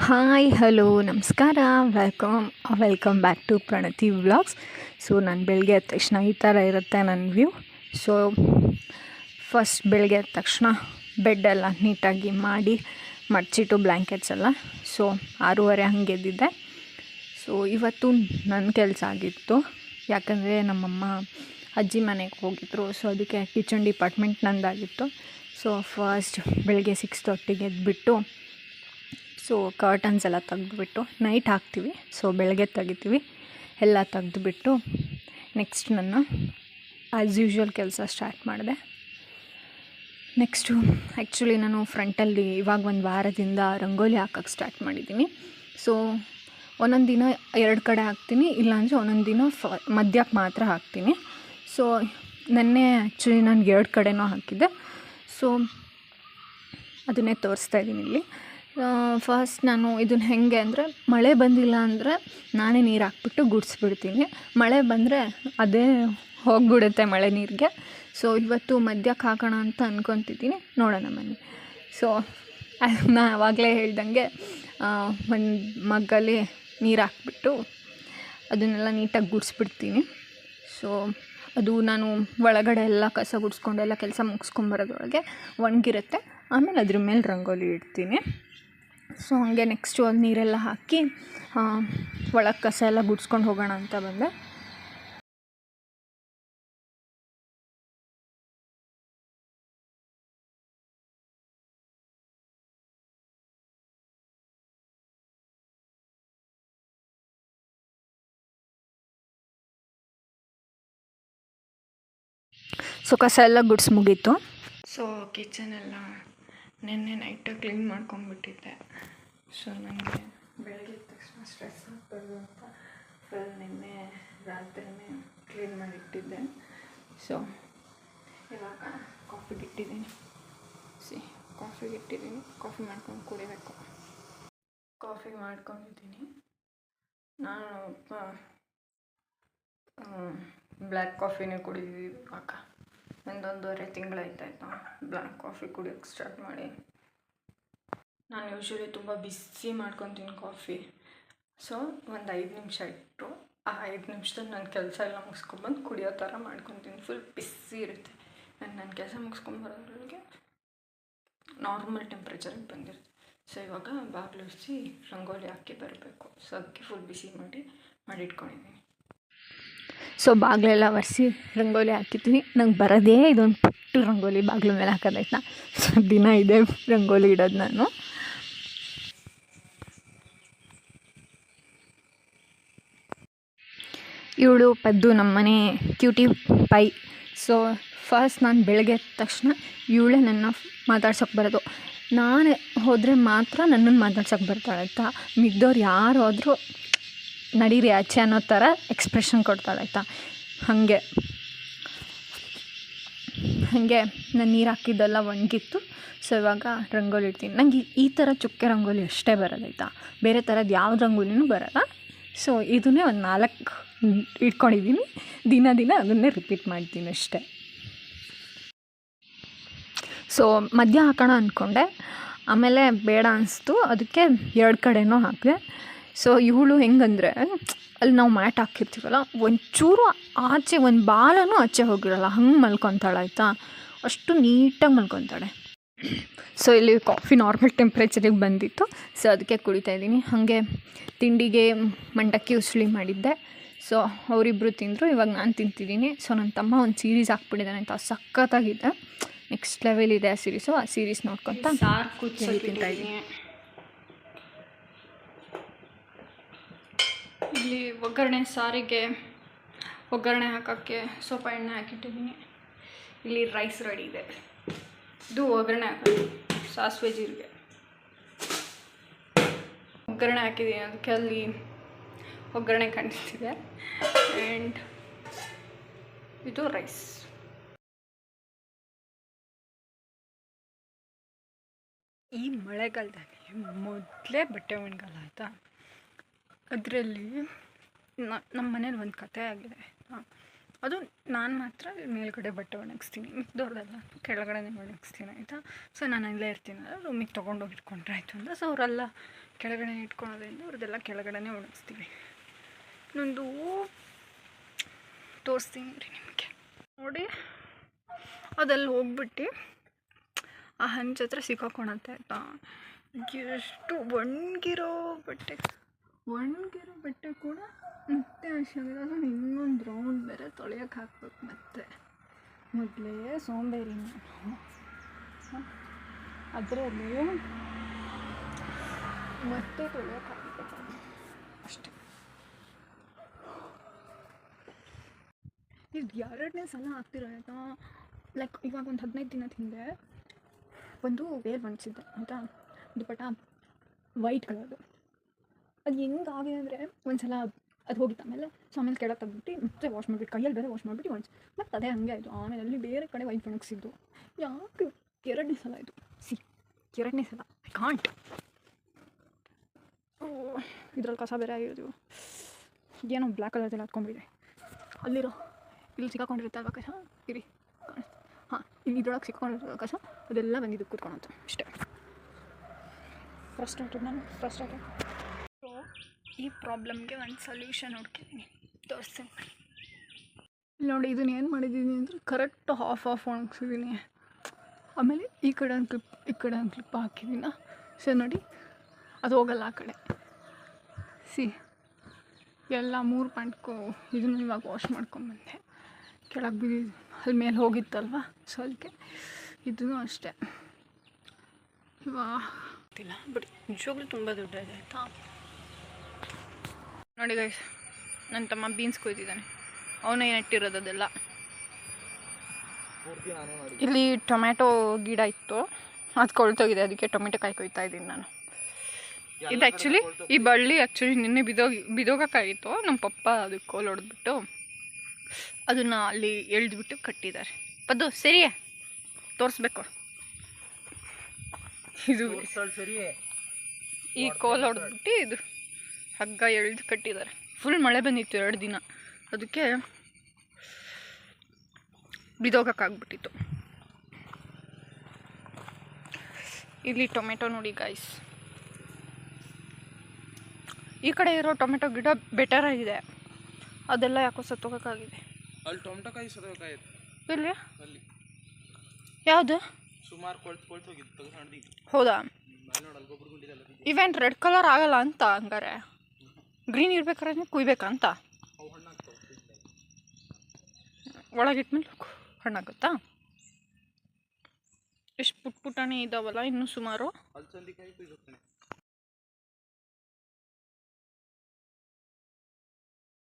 Hi hello ನಮಸ್ಕಾರ. Welcome back to Pranathi vlogs. So ನಾನು ಬೆಳಗ್ಗೆ ಎದ್ದ ತಕ್ಷಣ ಈ ಥರ ಇರುತ್ತೆ ನನ್ನ ವ್ಯೂ. ಸೊ ಫಸ್ಟ್ ಬೆಳಗ್ಗೆ ಎದ್ದ ತಕ್ಷಣ ಬೆಡ್ಡೆಲ್ಲ ನೀಟಾಗಿ ಮಾಡಿ ಮಡಚಿಟ್ಟು ಬ್ಲ್ಯಾಂಕೆಟ್ಸ್ ಎಲ್ಲ. ಸೊ 6:30 ಹಂಗೆ ಎದ್ದಿದ್ದೆ. ಸೊ ಇವತ್ತು ನನ್ನ ಕೆಲಸ ಆಗಿತ್ತು, ಯಾಕಂದರೆ ನಮ್ಮಮ್ಮ ಅಜ್ಜಿ ಮನೆಗೆ ಹೋಗಿದ್ರು. ಸೊ ಅದಕ್ಕೆ ಕಿಚನ್ ಡಿಪಾರ್ಟ್ಮೆಂಟ್ ನಂದಾಗಿತ್ತು. ಸೊ ಫಸ್ಟ್ ಬೆಳಗ್ಗೆ 6:30ಗೆ ಎದ್ದುಬಿಟ್ಟು ಸೊ ಕರ್ಟನ್ಸ್ ಎಲ್ಲ ತೆಗೆದುಬಿಟ್ಟು ನೈಟ್ ಹಾಕ್ತೀವಿ. ಸೊ ಬೆಳಗ್ಗೆ ತೆಗಿತೀವಿ, ಎಲ್ಲ ತೆಗೆದುಬಿಟ್ಟು ನೆಕ್ಸ್ಟ್ ನನ್ನ ಆ್ಯಸ್ ಯೂಶ್ವಲ್ ಕೆಲಸ ಸ್ಟಾರ್ಟ್ ಮಾಡಿದೆ. ನೆಕ್ಸ್ಟು ಆ್ಯಕ್ಚುಲಿ ನಾನು ಫ್ರಂಟಲ್ಲಿ ಇವಾಗ ಒಂದು ವಾರದಿಂದ ರಂಗೋಲಿ ಹಾಕೋಕ್ಕೆ ಸ್ಟಾರ್ಟ್ ಮಾಡಿದ್ದೀನಿ. ಸೊ ಒಂದೊಂದು ದಿನ 2 ಕಡೆ ಹಾಕ್ತೀನಿ, ಇಲ್ಲಾಂದರೆ ಒಂದೊಂದು ದಿನ ಮಧ್ಯಕ್ಕೆ ಮಾತ್ರ ಹಾಕ್ತೀನಿ. ಸೊ ನೆನ್ನೆ ಆ್ಯಕ್ಚುಲಿ ನಾನು 2 ಕಡೆನೂ ಹಾಕಿದ್ದೆ. ಸೊ ಅದನ್ನೇ ತೋರಿಸ್ತಾ ಇದ್ದೀನಿ ಇಲ್ಲಿ. ಫಸ್ಟ್ ನಾನು ಇದನ್ನು ಹೇಗೆ ಅಂದರೆ, ಮಳೆ ಬಂದಿಲ್ಲ ಅಂದರೆ ನಾನೇ ನೀರು ಹಾಕ್ಬಿಟ್ಟು ಗುಡಿಸ್ಬಿಡ್ತೀನಿ. ಮಳೆ ಬಂದರೆ ಅದೇ ಹೋಗಿಬಿಡುತ್ತೆ ಮಳೆ ನೀರಿಗೆ. ಸೊ ಇವತ್ತು ಮಧ್ಯಕ್ಕೆ ಹಾಕೋಣ ಅಂತ ಅಂದ್ಕೊತಿದ್ದೀನಿ, ನೋಡೋಣ ಬನ್ನಿ. ಸೊ ನಾನು ಆವಾಗಲೇ ಹೇಳ್ದಂಗೆ ಒಂದು ಮಗ್ಗಲ್ಲಿ ನೀರು ಹಾಕ್ಬಿಟ್ಟು ಅದನ್ನೆಲ್ಲ ನೀಟಾಗಿ ಗುಡಿಸ್ಬಿಡ್ತೀನಿ. ಸೊ ಅದು ನಾನು ಒಳಗಡೆ ಎಲ್ಲ ಕಸ ಗುಡಿಸ್ಕೊಂಡೆಲ್ಲ ಕೆಲಸ ಮುಗಿಸ್ಕೊಂಬರೋದ್ರೊಳಗೆ ಒಣಗಿರುತ್ತೆ. ಆಮೇಲೆ ಅದ್ರ ಮೇಲೆ ರಂಗೋಲಿ ಇಡ್ತೀನಿ. ಸೊ ಹಾಗೆ ನೆಕ್ಸ್ಟು ಅದು ನೀರೆಲ್ಲ ಹಾಕಿ ಒಳಗೆ ಕಸ ಎಲ್ಲ ಗುಡಿಸ್ಕೊಂಡು ಹೋಗೋಣ ಅಂತ ಬಂದೆ. ಸೊ ಕಸ ಎಲ್ಲ ಗುಡಿಸಿ ಮುಗೀತು. ಸೊ ಕಿಚನೆಲ್ಲ ನೆನ್ನೆ ನೈಟ್ ಕ್ಲೀನ್ ಮಾಡ್ಕೊಂಡ್ಬಿಟ್ಟಿದ್ದೆ. ಸೊ ನನಗೆ ಬೆಳಗ್ಗೆ ತಕ್ಷಣ ಸ್ಟ್ರೆಸ್ ಆಗ್ಬಾರ್ದು ಅಂತ ಫುಲ್ ನಿನ್ನೆ ರಾತ್ರಿನೇ ಕ್ಲೀನ್ ಮಾಡಿಟ್ಟಿದ್ದೆ. ಸೊ ಇವಾಗ ಕಾಫಿಗೆ ಇಟ್ಟಿದ್ದೀನಿ. ಕಾಫಿ ಮಾಡ್ಕೊಂಡು ಕುಡಿಬೇಕು. ಕಾಫಿ ಮಾಡ್ಕೊಂಡಿದ್ದೀನಿ. ನಾನು ಬ್ಲ್ಯಾಕ್ ಕಾಫಿನೇ ಕುಡಿದಿದ್ದೀವಿ ಇವಾಗ. 1.5 ತಿಂಗಳಾಯ್ತಾಯ್ತಾ ಬ್ಲ್ಯಾಕ್ ಕಾಫಿ ಕುಡಿಯೋಕ್ಕೆ ಸ್ಟಾರ್ಟ್ ಮಾಡಿ. ನಾನು ಯೂಶ್ವಲಿ ತುಂಬ ಬಿಸಿ ಮಾಡ್ಕೊತೀನಿ ಕಾಫಿ. ಸೊ ಒಂದು 5 ನಿಮಿಷ ಇಟ್ಟು ಆ 5 ನಿಮಿಷದಲ್ಲಿ ನನ್ನ ಕೆಲಸ ಎಲ್ಲ ಮುಗಿಸ್ಕೊಂಬಂದು ಕುಡಿಯೋ ಥರ ಮಾಡ್ಕೊತೀನಿ. ಫುಲ್ ಬಿಸಿ ಇರುತ್ತೆ. ನನ್ನ ಕೆಲಸ ಮುಗಿಸ್ಕೊಂಬರೋದ್ರೊಳಗೆ ನಾರ್ಮಲ್ ಟೆಂಪ್ರೇಚರಿಗೆ ಬಂದಿರುತ್ತೆ. ಸೊ ಇವಾಗ ಬಾಗಿಲು ಉರಿಸಿ ರಂಗೋಲಿ ಹಾಕಿ ಬರಬೇಕು. ಸೊ ಅದಕ್ಕೆ ಫುಲ್ ಬಿಸಿ ಮಾಡಿಟ್ಕೊಂಡಿದ್ದೀನಿ. ಸೊ ಬಾಗಿಲೆಲ್ಲ ಒರೆಸಿ ರಂಗೋಲಿ ಹಾಕಿದ್ದೀನಿ. ನಂಗೆ ಬರೋದೇ ಇದೊಂದು ಪುಟ್ಟು ರಂಗೋಲಿ ಬಾಗಿಲು ಮೇಲೆ ಹಾಕೋದಾಯ್ತಾ. ಸೊ ದಿನ ಇದೇ ರಂಗೋಲಿ ಇಡೋದು ನಾನು. ಇವಳು ಪದ್ದು ನಮ್ಮನೆ ಕ್ಯೂಟಿ ಪೈ. ಸೊ ಫಸ್ಟ್ ನಾನು ಬೆಳಗ್ಗೆ ಎದ್ದ ತಕ್ಷಣ ಇವಳೇ ನನ್ನ ಮಾತಾಡ್ಸೋಕ್ಕೆ ಬರೋದು. ನಾನು ಹೋದರೆ ಮಾತ್ರ ನನ್ನನ್ನು ಮಾತಾಡ್ಸೋಕ್ಕೆ ಬರ್ತಾಳೆ ಆಯಿತಾ. ಮಿಗ್ದವ್ರು ಯಾರು ಹೋದರೂ ನಡೀರಿ ಆಚೆ ಅನ್ನೋ ಥರ ಎಕ್ಸ್ಪ್ರೆಷನ್ ಕೊಡ್ತಾಳೆ ಆಯಿತಾ. ಹಾಗೆ ನಾನು ನೀರು ಹಾಕಿದ್ದೆಲ್ಲ ಒಣಗಿತ್ತು. ಸೊ ಇವಾಗ ರಂಗೋಲಿ ಇಡ್ತೀನಿ. ನನಗೆ ಈ ಥರ ಚುಕ್ಕೆ ರಂಗೋಲಿ ಅಷ್ಟೇ ಬರೋದಾಯ್ತಾ, ಬೇರೆ ಥರದ್ದು ಯಾವ ರಂಗೋಲಿನೂ ಬರೋಲ್ಲ. ಸೊ ಇದನ್ನೇ ಒಂದು 4 ಇಟ್ಕೊಂಡಿದ್ದೀನಿ. ದಿನ ಅದನ್ನೇ ರಿಪೀಟ್ ಮಾಡ್ತೀನಿ ಅಷ್ಟೇ. ಸೊ ಮಧ್ಯ ಹಾಕೋಣ ಅಂದ್ಕೊಂಡೆ, ಆಮೇಲೆ ಬೇಡ ಅನಿಸ್ತು. ಅದಕ್ಕೆ 2 ಕಡೆನೂ ಹಾಕಿದೆ. ಸೊ ಇವಳು ಹೆಂಗಂದರೆ, ಅಲ್ಲಿ ನಾವು ಮ್ಯಾಟ್ ಹಾಕಿರ್ತೀವಲ್ಲ, ಒಂಚೂರು ಆಚೆ ಒಂದು ಬಾಲನೂ ಆಚೆ ಹೋಗಿರಲ್ಲ, ಹಂಗೆ ಮಲ್ಕೊತಾಳೆ ಆಯಿತಾ. ಅಷ್ಟು ನೀಟಾಗಿ ಮಲ್ಕೊತಾಳೆ. ಸೊ ಇಲ್ಲಿ ಕಾಫಿ ನಾರ್ಮಲ್ ಟೆಂಪ್ರೇಚರಿಗೆ ಬಂದಿತ್ತು. ಸೊ ಅದಕ್ಕೆ ಕುಡಿತಾಯಿದ್ದೀನಿ. ಹಾಗೆ ತಿಂಡಿಗೆ ಮಂಡಕ್ಕಿ ಉಸುಳಿ ಮಾಡಿದ್ದೆ. ಸೊ ಅವರಿಬ್ಬರು ತಿಂದರು, ಇವಾಗ ನಾನು ತಿಂತಿದ್ದೀನಿ. ಸೊ ನನ್ನ ತಮ್ಮ ಒಂದು ಸೀರೀಸ್ ಹಾಕ್ಬಿಟ್ಟಿದ್ದಾನೆ ಅಂತ, ಸಖತ್ತಾಗಿದೆ. ನೆಕ್ಸ್ಟ್ ಲೆವೆಲ್ ಇದೆ ಆ ಸೀರೀಸು. ಆ ಸೀರೀಸ್ ನೋಡ್ಕೊತ ತಿಂತಾಯಿದ್ದೀನಿ. ಇಲ್ಲಿ ಸಾರಿಗೆ ಒಗ್ಗರಣೆ ಹಾಕೋಕ್ಕೆ ಸ್ವಲ್ಪ ಎಣ್ಣೆ ಹಾಕಿಟ್ಟಿದ್ದೀನಿ. ಇಲ್ಲಿ ರೈಸ್ ರೆಡಿ ಇದೆ. ಇದು ಒಗ್ಗರಣೆ ಹಾಕೋದು, ಸಾಸಿವೆ ಜೀರಿಗೆ ಒಗ್ಗರಣೆ ಹಾಕಿದ್ದೀನಿ. ಅದಕ್ಕೆ ಅಲ್ಲಿ ಒಗ್ಗರಣೆ ಕಾಣಿಸ್ತಿದೆ. ಆ್ಯಂಡ್ ಇದು ರೈಸ್. ಈ ಮಳೆಗಾಲದಲ್ಲಿ ಮೊದಲೇ ಬಟ್ಟೆ ಒಣಗಲ್ಲ ಆಯಿತಾ. ಅದರಲ್ಲಿ ನಮ್ಮ ಮನೇಲಿ ಒಂದು ಕತೆ ಆಗಿದೆ. ಅದು ನಾನು ಮಾತ್ರ ಮೇಲ್ಗಡೆ ಬಟ್ಟೆ ಒಣಗಿಸ್ತೀನಿ, ಮಿಕ್ದವ್ರದ್ದೆಲ್ಲ ಕೆಳಗಡೆನೇ ಒಣಗಿಸ್ತೀನಿ ಆಯಿತಾ. ಸೊ ನಾನು ಅಲ್ಲೇ ಇರ್ತೀನಲ್ಲ, ರೂಮಿಗೆ ತೊಗೊಂಡೋಗಿ ಇಟ್ಕೊಂಡ್ರೆ ಆಯಿತು ಅಂತ. ಸೊ ಅವರೆಲ್ಲ ಕೆಳಗಡೆ ಇಟ್ಕೊಳೋದ್ರಿಂದ ಅವ್ರದ್ದೆಲ್ಲ ಕೆಳಗಡೆನೇ ಒಣಗಿಸ್ತೀವಿ. ಇನ್ನೊಂದು ತೋರಿಸ್ತೀನಿ ರೀ ನಿಮಗೆ ನೋಡಿ. ಅದೆಲ್ಲ ಹೋಗ್ಬಿಟ್ಟು ಆ ಹಂಚ ಹತ್ರ ಸಿಕ್ಕಾಕೊಳತ್ತೆ ಆಯಿತಾ. ಎಷ್ಟು ಒಣಗಿರೋ ಬಟ್ಟೆ ಕೂಡ ಮತ್ತೆ ಅಷ್ಟಾಗಿರೋದು ಇನ್ನೊಂದು ರೌಂಡ್ ಬೇರೆ ತೊಳೆಯೋಕೆ ಹಾಕ್ಬೇಕು. ಮತ್ತೆ ಮೊದಲೇ ಸೋಂಬೇರಿ ನಾನು, ಅದರಲ್ಲಿ ಮತ್ತೆ ತೊಳೆಯೋಕೆ ಹಾಕ್ಬೇಕು ಅಷ್ಟೇ. ಇದು 2ನೇ ಸಲ ಆಗ್ತಿರೋ ಆಯಿತಾ. ಲೈಕ್ ಇವಾಗ ಒಂದು 15 ದಿನದ ಹಿಂದೆ ಒಂದು ವೇರ್ ಒಣಗಿಸಿದ್ದೆ ಆಯಿತಾ, ದುಪ್ಪಟ್ಟ ವೈಟ್ ಕಲರ್ದು. ಅದು ಹೆಂಗಾಗಿದೆ ಅಂದರೆ ಒಂದು ಸಲ ಅದು ಹೋಗಿತ್ತು, ಆಮೇಲೆ ಸೊ ಆಮೇಲೆ ಕೆಳಗೆ ತೆಗ್ಬಿಟ್ಟು ಮತ್ತೆ ವಾಶ್ ಮಾಡಿಬಿಟ್ಟು, ಕೈಯಲ್ಲಿ ಬೇರೆ ವಾಶ್ ಮಾಡಿಬಿಟ್ಟು ಮತ್ತು ಅದೇ ಹಂಗೆ ಆಯಿತು. ಆಮೇಲೆ ಅಲ್ಲಿ ಬೇರೆ ಕಡೆ ವೈಟ್ ಒಣಗಿಸಿದ್ದು. ಯಾಕೆ 2ನೇ ಸಲ ಆಯಿತು. 2ನೇ ಸಲ ಐ ಕಾಂಟ್. ಇದ್ರಲ್ಲಿ ಕಸ ಬೇರೆ ಆಗಿರೋದು, ಏನೋ ಬ್ಲ್ಯಾಕ್ ಕಲರ್ದೆಲ್ಲ ಹತ್ಕೊಂಡ್ಬಿಟ್ಟಿದೆ. ಅಲ್ಲಿರೋ ಇಲ್ಲಿ ಸಿಕ್ಕಾಕೊಂಡಿರುತ್ತೆ ಅಲ್ವಾ ಕಸ, ಇರಿ ಹಾಂ, ಇಲ್ಲಿ ಇದ್ರೊಳಗೆ ಸಿಕ್ಕೊಂಡಿರೋ ಕಸ ಅದೆಲ್ಲ ಬಂದಿದ್ದು ಕೂತ್ಕೊಳತ್ತು ಅಷ್ಟೇ. ಫ್ರಸ್ಟ್ರೇಟೆಡ್. ಸೊ ಈ ಪ್ರಾಬ್ಲಮ್ಗೆ ಒಂದು ಸೊಲ್ಯೂಷನ್ ಹುಡ್ಕಿದ್ದೀನಿ, ತೋರಿಸ್ತೀನಿ ನೋಡಿ. ಇದನ್ನ ಏನು ಮಾಡಿದ್ದೀನಿ ಅಂದರೆ ಕರೆಕ್ಟ್ ಹಾಫ್ ಒಣಗಿಸಿದ್ದೀನಿ. ಆಮೇಲೆ ಈ ಕಡೆ ಒಂದು ಕ್ಲಿಪ್ ಹಾಕಿದ್ದೀನ. ಸೊ ನೋಡಿ ಅದು ಹೋಗಲ್ಲ ಆ ಕಡೆ. ಎಲ್ಲ 3 ಪ್ಯಾಂಟ್ಗೂ ಇದನ್ನು ಇವಾಗ ವಾಶ್ ಮಾಡ್ಕೊಂಬಂದೆ. ಕೆಳಗೆ ಬಿದ್ದಿದ್ದು ಅಲ್ಲಿ ಮೇಲೆ ಹೋಗಿತ್ತಲ್ವ, ಸೊ ಅದಕ್ಕೆ ಇದೂ ಅಷ್ಟೇ. ಇವಾಗ ಗೊತ್ತಿಲ್ಲ, ಬಟ್ ನಿಜವಾಗ್ಲೂ ತುಂಬ ದುಡ್ಡು ಇದೆ ಆಯಿತಾ. ನೋಡಿ ಗೈಸ್, ನನ್ನ ತಮ್ಮ ಬೀನ್ಸ್ ಕೊಯ್ದಿದ್ದಾನೆ, ಅವನೇ ನೆಟ್ಟಿರೋದು ಅದೆಲ್ಲ. ಇಲ್ಲಿ ಟೊಮ್ಯಾಟೊ ಗಿಡ ಇತ್ತು, ಅದು ಕೊಳ್ತೋಗಿದೆ, ಅದಕ್ಕೆ ಟೊಮೆಟೊ ಕಾಯಿ ಕೊಯ್ತಾ ಇದ್ದೀನಿ ನಾನು. ಇದು ಆ್ಯಕ್ಚುಲಿ ಈ ಬಳ್ಳಿ ನಿನ್ನೆ ಬಿದೋಗಕ್ಕಾಗಿತ್ತು. ನಮ್ಮ ಪಪ್ಪ ಅದಕ್ಕೆ ಕೋಲ್ ಹೊಡೆದ್ಬಿಟ್ಟು ಅದನ್ನು ಅಲ್ಲಿ ಎಳೆದ್ಬಿಟ್ಟು ಕಟ್ಟಿದ್ದಾರೆ. ಪದ್ದು ಸರಿಯೇ ತೋರಿಸ್ಬೇಕು. ಇದು ಈ ಕೋಲ್ ಹೊಡೆದ್ಬಿಟ್ಟು ಇದು ಹಗ್ಗ ಎಳೆದು ಕಟ್ಟಿದ್ದಾರೆ. ಫುಲ್ ಮಳೆ ಬಂದಿತ್ತು 2 ದಿನ, ಅದಕ್ಕೆ ಬಿದೋಗಕ್ಕಾಗ್ಬಿಟ್ಟಿತ್ತು. ಇಲ್ಲಿ ಟೊಮೆಟೊ ನೋಡಿ ಗೈಸ್, ಈ ಕಡೆ ಇರೋ ಟೊಮೆಟೊ ಗಿಡ ಬೆಟರ್ ಆಗಿದೆ, ಅದೆಲ್ಲ ಯಾಕೋ ಸತ್ತೋಗಕ್ಕಾಗಿದೆ. ಅಲ್ಲಿ ಟೊಮೆಟೊ ಕಾಯಿ ಸತ್ತೋಗಕ್ಕಾಗಿದೆ. ಇಲ್ಲಿ ಯಾವುದು ಸುಮಾರು ಕೊಳ್ತೋಗಿತ್ತು. ಹೌದಾ? ಇವೇನು ರೆಡ್ ಕಲರ್ ಆಗಲ್ಲ ಅಂತ ಹಂಗಾರೆ? ಗ್ರೀನ್ ಇರ್ಬೇಕಾದ್ರೆ ಕುಯ್ಬೇಕಂತ? ಒಳಗಿಟ್ಮೇಲೆ ಹಣ್ಣಾಗುತ್ತಾ? ಎಷ್ಟು ಪುಟ್ಟಾಣಿ ಇದಾವಲ್ಲ ಇನ್ನೂ ಸುಮಾರು.